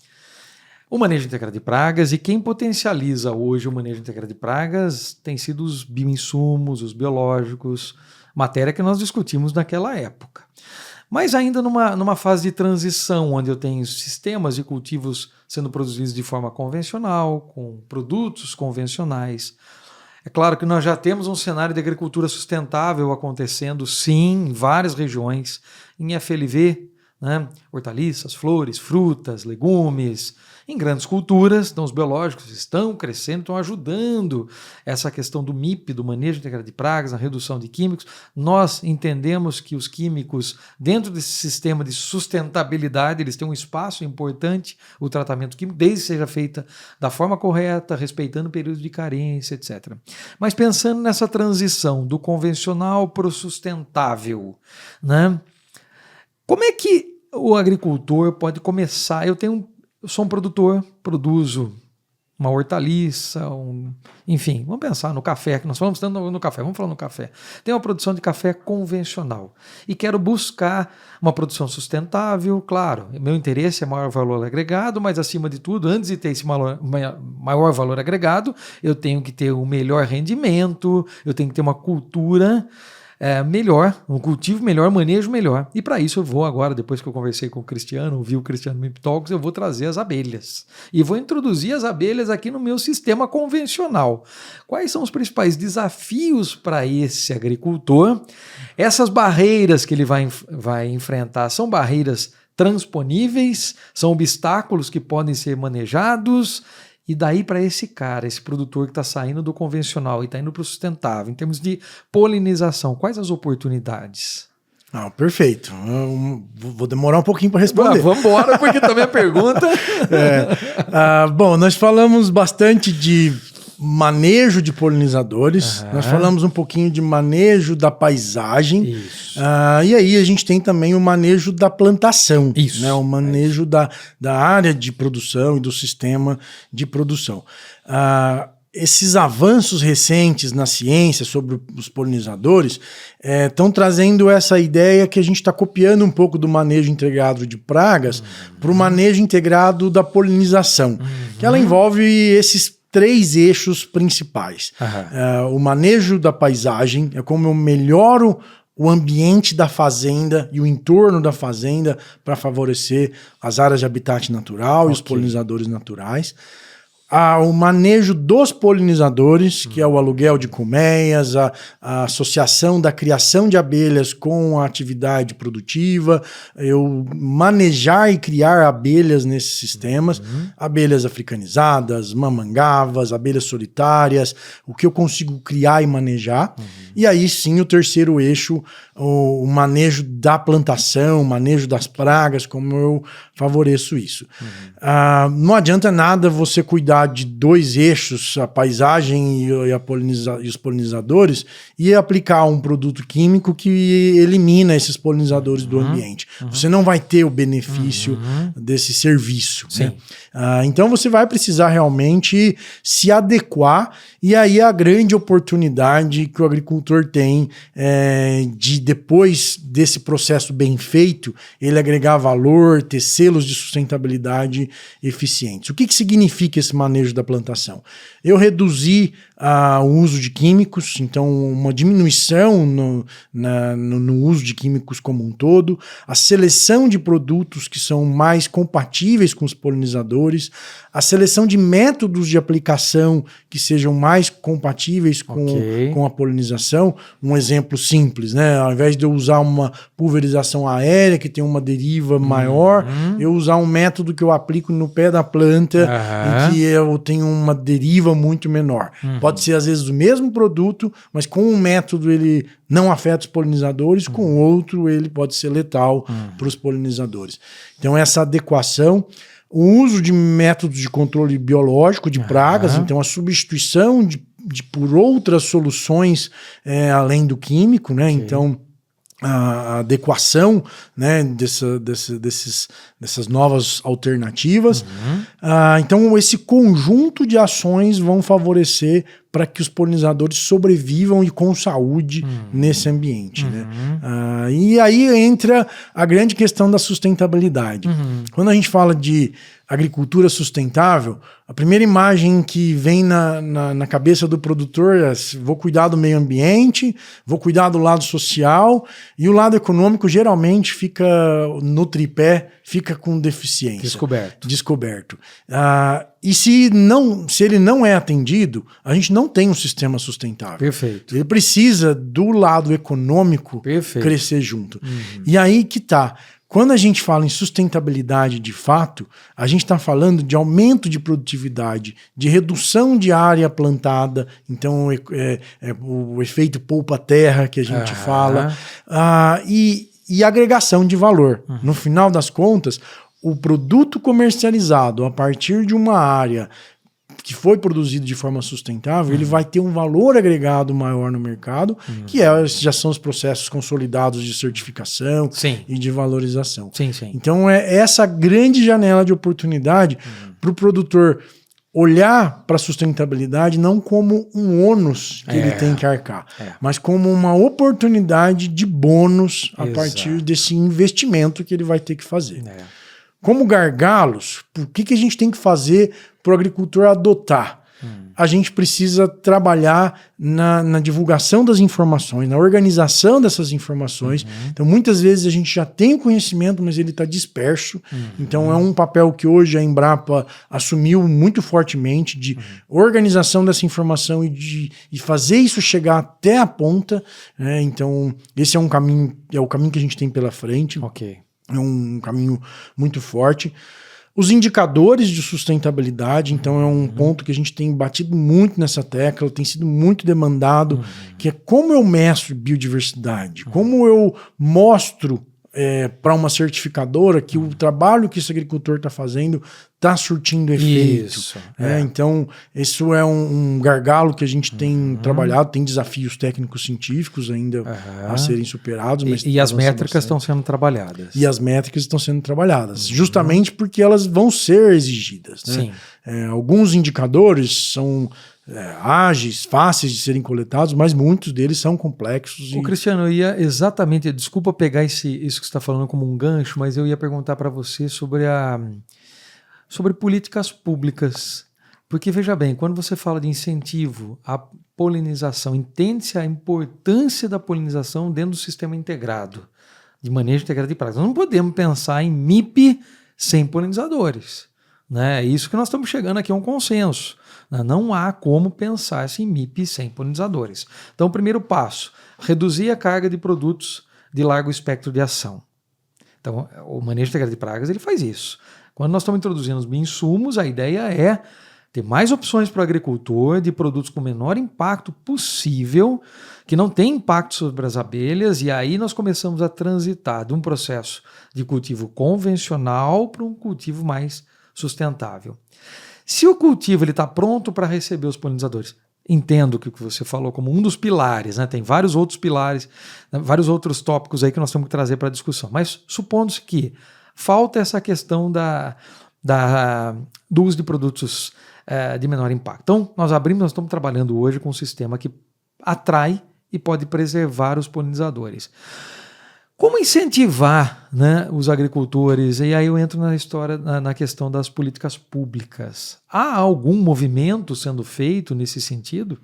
o manejo integrado de pragas, e quem potencializa hoje o manejo integrado de pragas tem sido os bioinsumos, os biológicos, matéria que nós discutimos naquela época. Mas ainda numa fase de transição, onde eu tenho sistemas de cultivos sendo produzidos de forma convencional, com produtos convencionais. É claro que nós já temos um cenário de agricultura sustentável acontecendo, sim, em várias regiões, em FLV, né? Hortaliças, flores, frutas, legumes, em grandes culturas. Então, os biológicos estão crescendo, estão ajudando essa questão do MIP, do manejo integrado de pragas, na redução de químicos. Nós entendemos que os químicos, dentro desse sistema de sustentabilidade, eles têm um espaço importante, o tratamento químico, desde que seja feita da forma correta, respeitando o período de carência, etc. Mas pensando nessa transição do convencional para o sustentável, né? Como é que o agricultor pode começar? Eu sou um produtor, produzo uma hortaliça, enfim, vamos pensar no café, que nós falamos tanto no café, vamos falar no café. Tenho uma produção de café convencional e quero buscar uma produção sustentável, claro, meu interesse é maior valor agregado, mas acima de tudo, antes de ter esse maior valor agregado, eu tenho que ter um melhor rendimento, eu tenho que ter uma cultura melhor, um cultivo melhor, manejo melhor. E para isso eu vou agora, depois que eu conversei com o Cristiano, ouvi o Cristiano MIP Talks, eu vou trazer as abelhas. E vou introduzir as abelhas aqui no meu sistema convencional. Quais são os principais desafios para esse agricultor? Essas barreiras que ele vai enfrentar são barreiras transponíveis, são obstáculos que podem ser manejados. E daí para esse cara, esse produtor que está saindo do convencional e está indo para o sustentável, em termos de polinização, quais as oportunidades? Perfeito. Eu vou demorar um pouquinho para responder. Vamos embora, porque também a pergunta... Bom, nós falamos bastante de manejo de polinizadores, nós falamos um pouquinho de manejo da paisagem, e aí a gente tem também o manejo da plantação, né? O manejo da área de produção e do sistema de produção. Esses avanços recentes na ciência sobre os polinizadores estão trazendo essa ideia que a gente está copiando um pouco do manejo integrado de pragas para o manejo integrado da polinização, que ela envolve esses 3 eixos principais. O manejo da paisagem é como eu melhoro o ambiente da fazenda e o entorno da fazenda para favorecer as áreas de habitat natural e os polinizadores naturais. O manejo dos polinizadores, que é o aluguel de colmeias, a associação da criação de abelhas com a atividade produtiva, eu manejar e criar abelhas nesses sistemas, abelhas africanizadas, mamangavas, abelhas solitárias, o que eu consigo criar e manejar. E aí sim o terceiro eixo, o manejo da plantação, o manejo das pragas, como eu favoreço isso. Não adianta nada você cuidar de 2 eixos, a paisagem e os polinizadores, e aplicar um produto químico que elimina esses polinizadores do ambiente. Você não vai ter o benefício desse serviço. Né? Então você vai precisar realmente se adequar, e aí a grande oportunidade que o agricultor tem de, depois desse processo bem feito, ele agregar valor, ter selos de sustentabilidade eficientes. O que significa esse manejo da plantação? Eu reduzi o uso de químicos, então uma diminuição no uso de químicos como um todo, a seleção de produtos que são mais compatíveis com os polinizadores, a seleção de métodos de aplicação que sejam mais compatíveis com a polinização. Um exemplo simples, né? Ao invés de eu usar uma pulverização aérea que tem uma deriva maior, eu usar um método que eu aplico no pé da planta e que eu tenho uma deriva muito menor. Pode ser às vezes o mesmo produto, mas com um método ele não afeta os polinizadores, com outro ele pode ser letal para os polinizadores. Então essa adequação, o uso de métodos de controle biológico de pragas, então a substituição por outras soluções além do químico, né? Então a adequação, né, dessas novas alternativas. Então esse conjunto de ações vão favorecer para que os polinizadores sobrevivam e com saúde nesse ambiente. Né? E aí entra a grande questão da sustentabilidade. Quando a gente fala de agricultura sustentável, a primeira imagem que vem na cabeça do produtor é: vou cuidar do meio ambiente, vou cuidar do lado social, e o lado econômico geralmente fica no tripé fica com deficiência. Descoberto. E se ele não é atendido, a gente não tem um sistema sustentável. Perfeito. Ele precisa, do lado econômico, crescer junto. E aí que tá. Quando a gente fala em sustentabilidade de fato, a gente está falando de aumento de produtividade, de redução de área plantada, então o efeito poupa-terra que a gente fala, e agregação de valor. No final das contas, o produto comercializado a partir de uma área que foi produzido de forma sustentável, ele vai ter um valor agregado maior no mercado, que já são os processos consolidados de certificação e de valorização. Então é essa grande janela de oportunidade para o produtor olhar para a sustentabilidade não como um ônus que ele tem que arcar, mas como uma oportunidade de bônus a partir desse investimento que ele vai ter que fazer. Como gargalos, o que a gente tem que fazer para o agricultor adotar? A gente precisa trabalhar na divulgação das informações, na organização dessas informações. Então, muitas vezes a gente já tem o conhecimento, mas ele está disperso. Então, é um papel que hoje a Embrapa assumiu muito fortemente de organização dessa informação e fazer isso chegar até a ponta. Então, esse é o caminho que a gente tem pela frente. É um caminho muito forte. Os indicadores de sustentabilidade, então, é um ponto que a gente tem batido muito nessa tecla, tem sido muito demandado, que é como eu mestro biodiversidade, como eu mostro para uma certificadora que o trabalho que esse agricultor está fazendo está surtindo efeito. Então, isso é um gargalo que a gente tem trabalhado, tem desafios técnicos científicos ainda a serem superados. Mas e as métricas estão sendo trabalhadas. E as métricas estão sendo trabalhadas, justamente porque elas vão ser exigidas. Alguns indicadores são ágeis, fáceis de serem coletados, mas muitos deles são complexos. Cristiano, eu ia exatamente, desculpa pegar isso que você está falando como um gancho, mas eu ia perguntar para você sobre políticas públicas. Porque, veja bem, quando você fala de incentivo à polinização, entende-se a importância da polinização dentro do sistema integrado, de manejo integrado de pragas. Nós não podemos pensar em MIP sem polinizadores. É isso que nós estamos chegando aqui a um consenso. Não há como pensar em MIP sem polinizadores. Então, o primeiro passo, reduzir a carga de produtos de largo espectro de ação. Então, o manejo integrado de pragas ele faz isso. Quando nós estamos introduzindo os bioinsumos, a ideia é ter mais opções para o agricultor de produtos com o menor impacto possível, que não tem impacto sobre as abelhas, e aí nós começamos a transitar de um processo de cultivo convencional para um cultivo mais sustentável. Se o cultivo está pronto para receber os polinizadores, entendo que o que você falou como um dos pilares, tem vários outros pilares, vários outros tópicos aí que nós temos que trazer para a discussão, mas supondo-se que falta essa questão do uso de produtos de menor impacto. Então, nós estamos trabalhando hoje com um sistema que atrai e pode preservar os polinizadores. Como incentivar os agricultores? E aí eu entro na história, na questão das políticas públicas. Há algum movimento sendo feito nesse sentido?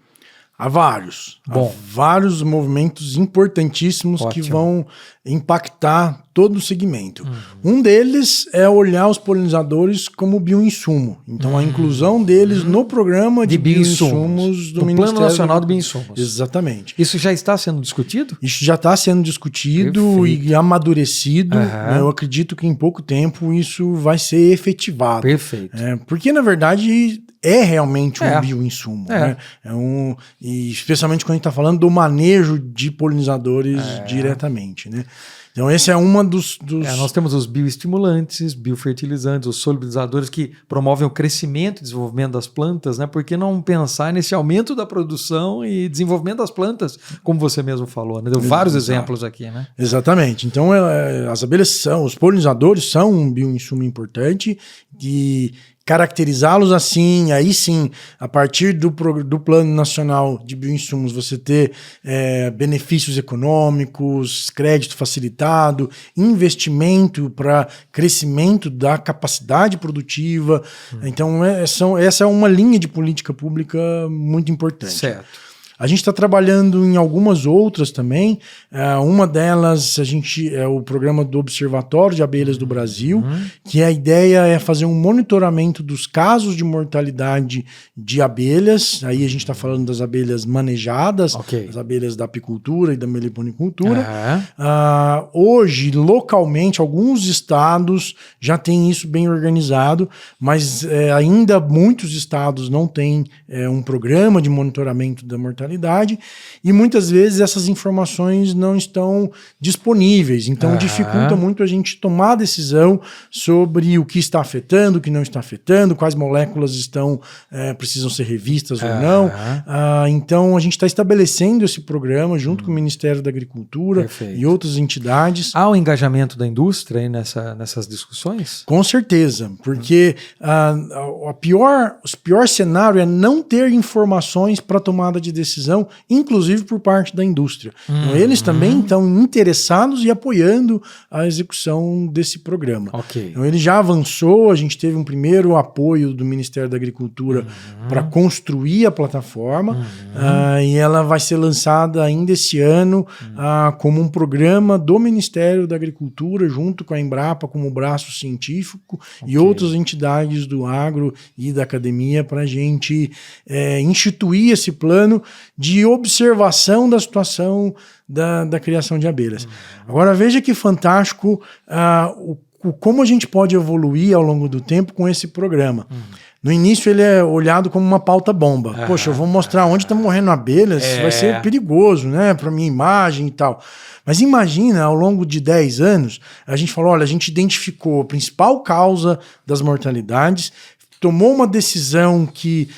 Há vários. Há vários movimentos importantíssimos que vão impactar todo o segmento. Um deles é olhar os polinizadores como bioinsumo. Então, a inclusão deles no programa de bioinsumos do Ministério Plano Nacional de Bioinsumos. Exatamente. Isso já está sendo discutido? Isso já está sendo discutido e amadurecido. Eu acredito que em pouco tempo isso vai ser efetivado. Perfeito. Porque, na verdade, é realmente um bioinsumo. E especialmente quando a gente está falando do manejo de polinizadores diretamente. Então, esse é uma dos... nós temos os bioestimulantes, biofertilizantes, os solubilizadores que promovem o crescimento e desenvolvimento das plantas, por que não pensar nesse aumento da produção e desenvolvimento das plantas, como você mesmo falou, Deu vários exemplos aqui, Exatamente. Então, as abelhas os polinizadores são um bioinsumo importante e caracterizá-los assim, aí sim, a partir do Plano Nacional de Bioinsumos, você ter benefícios econômicos, crédito facilitado, investimento para crescimento da capacidade produtiva. Então, essa é uma linha de política pública muito importante. Certo. A gente está trabalhando em algumas outras também. Uma delas é o programa do Observatório de Abelhas do Brasil, que a ideia é fazer um monitoramento dos casos de mortalidade de abelhas. Aí a gente está falando das abelhas manejadas, as abelhas da apicultura e da meliponicultura. Hoje, localmente, alguns estados já têm isso bem organizado, mas ainda muitos estados não têm um programa de monitoramento da mortalidade e muitas vezes essas informações não estão disponíveis. Então dificulta muito a gente tomar decisão sobre o que está afetando, o que não está afetando, quais moléculas precisam ser revistas ou não. Então a gente está estabelecendo esse programa junto com o Ministério da Agricultura e outras entidades. Há um engajamento da indústria aí nessas discussões? Com certeza, porque o pior cenário é não ter informações para tomada de decisão, inclusive por parte da indústria. Então, eles também estão interessados e apoiando a execução desse programa. Então, ele já avançou, a gente teve um primeiro apoio do Ministério da Agricultura para construir a plataforma, e ela vai ser lançada ainda esse ano como um programa do Ministério da Agricultura, junto com a Embrapa como braço científico e outras entidades do agro e da academia, para a gente instituir esse plano de observação da situação da criação de abelhas. Agora veja que fantástico como a gente pode evoluir ao longo do tempo com esse programa. No início ele é olhado como uma pauta bomba. Poxa, eu vou mostrar onde está morrendo abelhas, vai ser perigoso, né, para minha imagem e tal. Mas imagina, ao longo de 10 anos, a gente falou, olha, a gente identificou a principal causa das mortalidades, tomou uma decisão que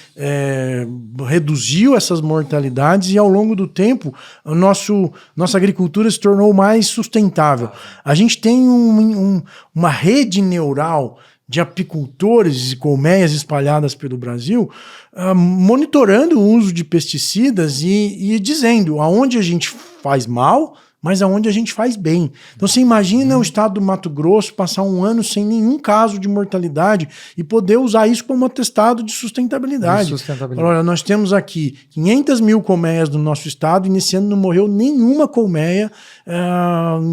reduziu essas mortalidades e ao longo do tempo nossa agricultura se tornou mais sustentável. A gente tem uma rede neural de apicultores e colmeias espalhadas pelo Brasil, monitorando o uso de pesticidas e dizendo aonde a gente faz mal, mas aonde a gente faz bem. Então você imagina o estado do Mato Grosso passar um ano sem nenhum caso de mortalidade e poder usar isso como atestado de sustentabilidade. Olha, nós temos aqui 500 mil colmeias no nosso estado e nesse ano não morreu nenhuma colmeia.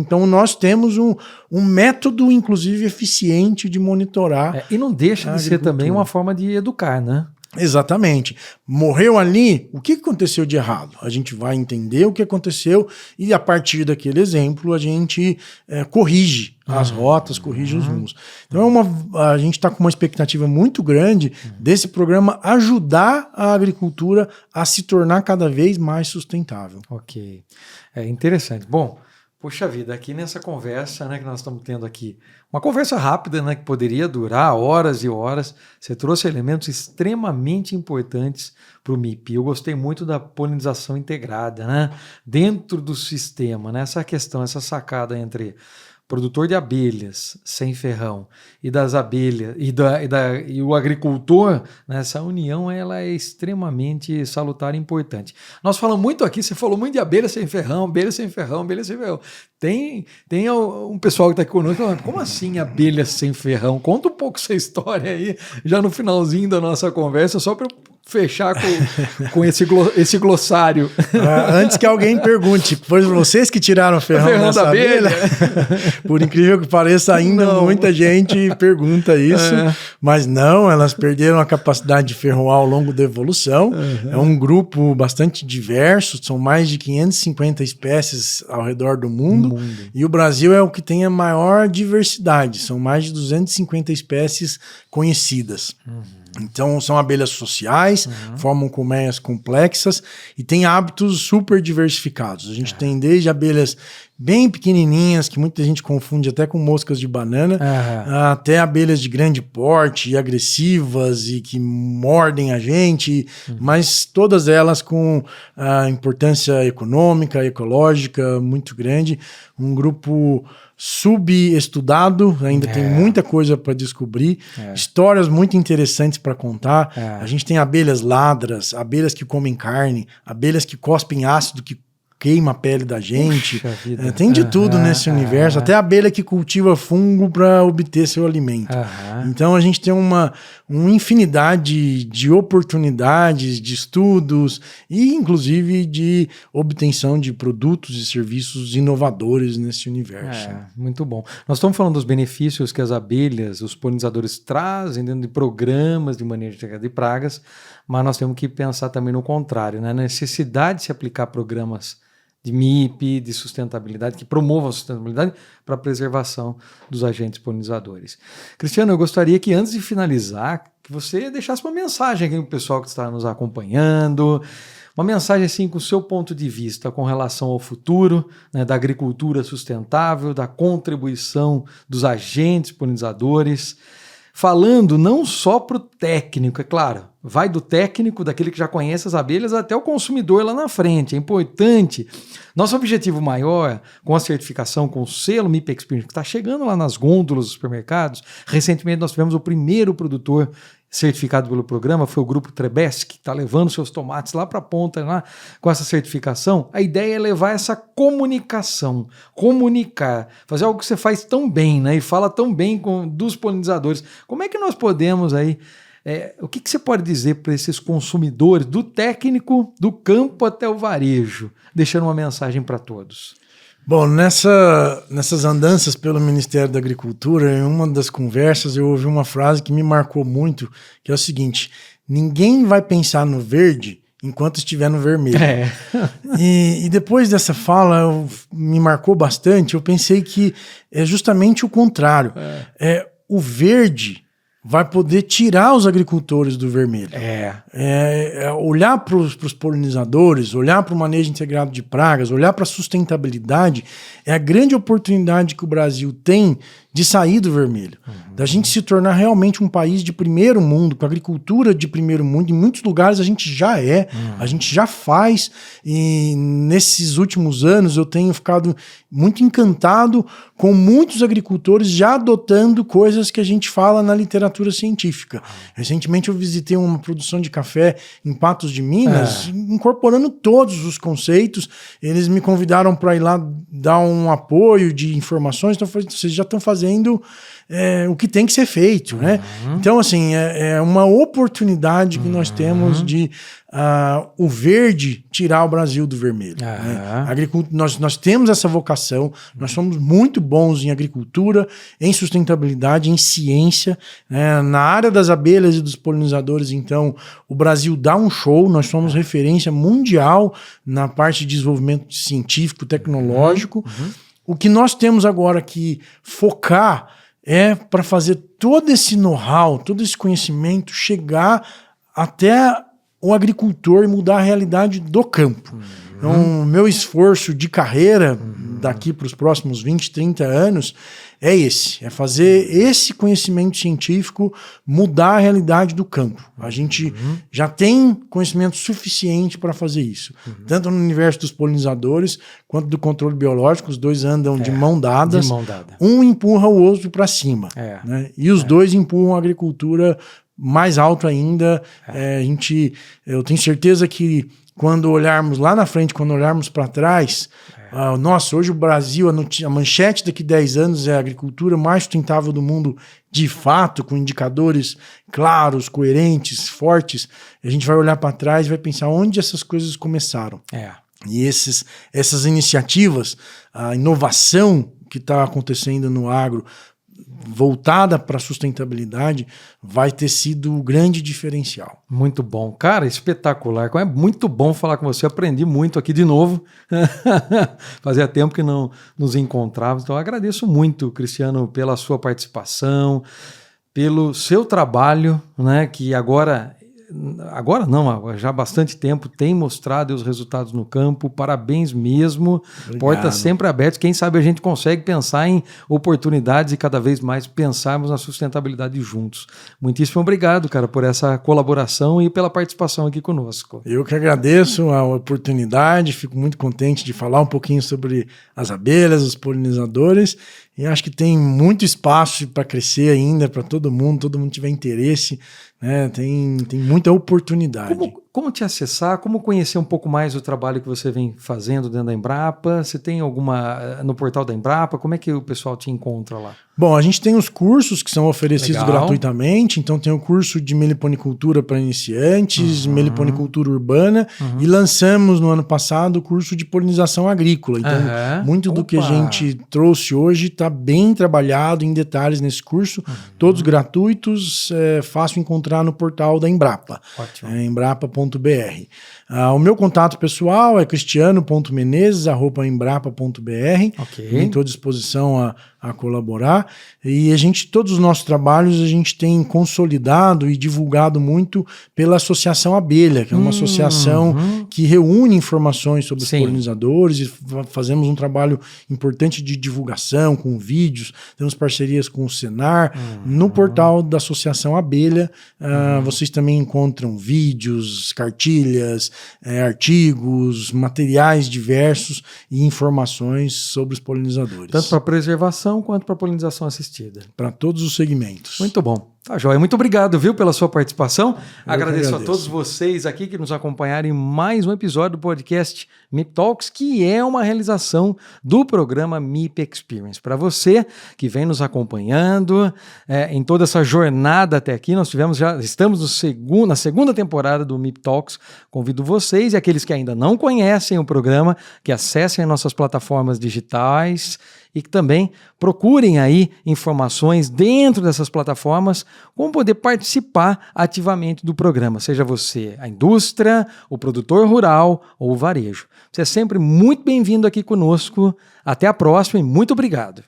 Então nós temos um método, inclusive, eficiente de monitorar. E não deixa de ser também uma forma de educar, né? Exatamente. Morreu ali, o que aconteceu de errado? A gente vai entender o que aconteceu e a partir daquele exemplo a gente corrige as rotas, corrige os rumos. Então a gente está com uma expectativa muito grande desse programa ajudar a agricultura a se tornar cada vez mais sustentável. Ok. É interessante. Bom, poxa vida, aqui nessa conversa, né, que nós estamos tendo aqui, uma conversa rápida, né, que poderia durar horas e horas, você trouxe elementos extremamente importantes para o MIP. Eu gostei muito da polinização integrada, né, dentro do sistema, né, essa questão, essa sacada entre produtor de abelhas sem ferrão e das abelhas e o agricultor, né, essa união ela é extremamente salutar e importante. Nós falamos muito aqui, você falou muito de abelha sem ferrão, abelha sem ferrão, abelha sem ferrão. Tem um pessoal que está aqui conosco falando, como assim abelha sem ferrão? Conta um pouco essa história aí, já no finalzinho da nossa conversa, só para fechar com esse glossário. Antes que alguém pergunte, foi vocês que tiraram o ferrão dessa abelha? Por incrível que pareça, ainda muita gente pergunta isso, mas não, elas perderam a capacidade de ferroar ao longo da evolução. É um grupo bastante diverso, são mais de 550 espécies ao redor do mundo, e o Brasil é o que tem a maior diversidade, são mais de 250 espécies conhecidas. Então são abelhas sociais, formam colmeias complexas e têm hábitos super diversificados. A gente tem desde abelhas bem pequenininhas, que muita gente confunde até com moscas de banana, até abelhas de grande porte e agressivas e que mordem a gente, mas todas elas com importância econômica, ecológica muito grande. Um grupo subestudado, ainda tem muita coisa para descobrir, histórias muito interessantes para contar. A gente tem abelhas ladras, abelhas que comem carne, abelhas que cospem ácido, que queima a pele da gente. Puxa vida. Tem de tudo nesse universo, até a abelha que cultiva fungo para obter seu alimento. Então a gente tem uma infinidade de oportunidades, de estudos e inclusive de obtenção de produtos e serviços inovadores nesse universo. Muito bom. Nós estamos falando dos benefícios que as abelhas, os polinizadores trazem dentro de programas de manejo integrado de pragas, mas nós temos que pensar também no contrário, né? A necessidade de se aplicar programas de MIP, de sustentabilidade, que promovam a sustentabilidade para a preservação dos agentes polinizadores. Cristiano, eu gostaria que antes de finalizar, que você deixasse uma mensagem aqui para o pessoal que está nos acompanhando, uma mensagem assim com o seu ponto de vista com relação ao futuro, né, da agricultura sustentável, da contribuição dos agentes polinizadores, falando não só para o técnico, é claro, vai do técnico, daquele que já conhece as abelhas, até o consumidor lá na frente. É importante. Nosso objetivo maior, com a certificação, com o selo MIP Experience, que está chegando lá nas gôndolas dos supermercados, recentemente nós tivemos o primeiro produtor certificado pelo programa, foi o Grupo Trebesc, que está levando seus tomates lá para a ponta, lá, com essa certificação. A ideia é levar essa comunicação, comunicar, fazer algo que você faz tão bem, né, e fala tão bem dos polinizadores. Como é que nós podemos aí, o que você pode dizer para esses consumidores, do técnico, do campo até o varejo, deixando uma mensagem para todos? Bom, nessas andanças pelo Ministério da Agricultura, em uma das conversas eu ouvi uma frase que me marcou muito, que é o seguinte: ninguém vai pensar no verde enquanto estiver no vermelho. E depois dessa fala, me marcou bastante, eu pensei que é justamente o contrário. O verde vai poder tirar os agricultores do vermelho. Olhar para os polinizadores, olhar para o manejo integrado de pragas, olhar para a sustentabilidade, é a grande oportunidade que o Brasil tem de sair do vermelho. Da gente se tornar realmente um país de primeiro mundo, com agricultura de primeiro mundo. Em muitos lugares a gente já a gente já faz, e nesses últimos anos eu tenho ficado muito encantado com muitos agricultores já adotando coisas que a gente fala na literatura científica. Recentemente eu visitei uma produção de café em Patos de Minas, incorporando todos os conceitos. Eles me convidaram para ir lá dar um apoio de informações, então vocês já estão fazendo o que tem que ser feito, né? Então, assim, é uma oportunidade que nós temos de o verde tirar o Brasil do vermelho. Né? Nós temos essa vocação, nós somos muito bons em agricultura, em sustentabilidade, em ciência, né? Na área das abelhas e dos polinizadores, então, o Brasil dá um show, nós somos referência mundial na parte de desenvolvimento científico, tecnológico. O que nós temos agora que focar é para fazer todo esse know-how, todo esse conhecimento chegar até o agricultor e mudar a realidade do campo. Então, o meu esforço de carreira daqui para os próximos 20, 30 anos é fazer esse conhecimento científico mudar a realidade do campo. A gente já tem conhecimento suficiente para fazer isso, tanto no universo dos polinizadores quanto do controle biológico. Os dois andam de mão dadas, um empurra o outro para cima, né? E os dois empurram a agricultura mais alto ainda. Eu tenho certeza que quando olharmos lá na frente, quando olharmos para trás, hoje o Brasil, a manchete daqui 10 anos é a agricultura mais sustentável do mundo, de fato, com indicadores claros, coerentes, fortes. A gente vai olhar para trás e vai pensar onde essas coisas começaram. E essas iniciativas, a inovação que está acontecendo no agro, voltada para a sustentabilidade, vai ter sido o grande diferencial. Muito bom. Cara, espetacular. É muito bom falar com você. Aprendi muito aqui de novo. Fazia tempo que não nos encontrávamos. Então, eu agradeço muito, Cristiano, pela sua participação, pelo seu trabalho, né, que agora não, já há bastante tempo tem mostrado os resultados no campo. Parabéns mesmo. Obrigado. Portas sempre abertas. Quem sabe a gente consegue pensar em oportunidades e cada vez mais pensarmos na sustentabilidade juntos. Muitíssimo obrigado, cara, por essa colaboração e pela participação aqui conosco. Eu que agradeço a oportunidade, fico muito contente de falar um pouquinho sobre as abelhas, os polinizadores, e acho que tem muito espaço para crescer ainda, para todo mundo tiver interesse, né? Tem muita oportunidade. como te acessar, como conhecer um pouco mais o trabalho que você vem fazendo dentro da Embrapa? Você tem alguma no portal da Embrapa? Como é que o pessoal te encontra lá? Bom, a gente tem os cursos que são oferecidos Legal. gratuitamente, então tem o curso de meliponicultura para iniciantes, meliponicultura urbana, e lançamos no ano passado o curso de polinização agrícola. Então, muito do que a gente trouxe hoje está bem trabalhado em detalhes nesse curso, todos gratuitos, fácil encontrar no portal da Embrapa, embrapa.br. O meu contato pessoal é cristiano.menezes@embrapa.br. Estou à disposição a colaborar. E todos os nossos trabalhos a gente tem consolidado e divulgado muito pela Associação Abelha, que é uma associação que reúne informações sobre os polinizadores, e fazemos um trabalho importante de divulgação com vídeos, temos parcerias com o Senar. No portal da Associação Abelha, vocês também encontram vídeos, cartilhas, artigos, materiais diversos e informações sobre os polinizadores. Tanto para preservação quanto para polinização assistida. Para todos os segmentos. Muito bom. Tá, joia. Muito obrigado, viu, pela sua participação. Agradeço a agradeço. todos vocês aqui que nos acompanharam em mais um episódio do podcast MIP Talks, que é uma realização do programa MIP Experience. Para você que vem nos acompanhando em toda essa jornada até aqui, estamos na segunda temporada do MIP Talks. Convido vocês e aqueles que ainda não conhecem o programa, que acessem as nossas plataformas digitais e que também procurem aí informações dentro dessas plataformas, como poder participar ativamente do programa, seja você a indústria, o produtor rural ou o varejo. Você é sempre muito bem-vindo aqui conosco. Até a próxima e muito obrigado.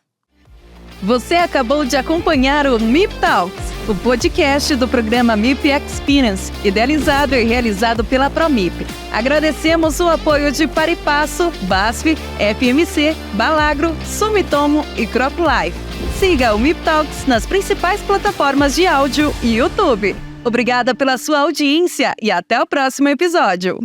Você acabou de acompanhar o MIP Talks, o podcast do programa MIP Experience, idealizado e realizado pela Promip. Agradecemos o apoio de Paripasso, BASF, FMC, Balagro, Sumitomo e CropLife. Siga o MIP Talks nas principais plataformas de áudio e YouTube. Obrigada pela sua audiência e até o próximo episódio.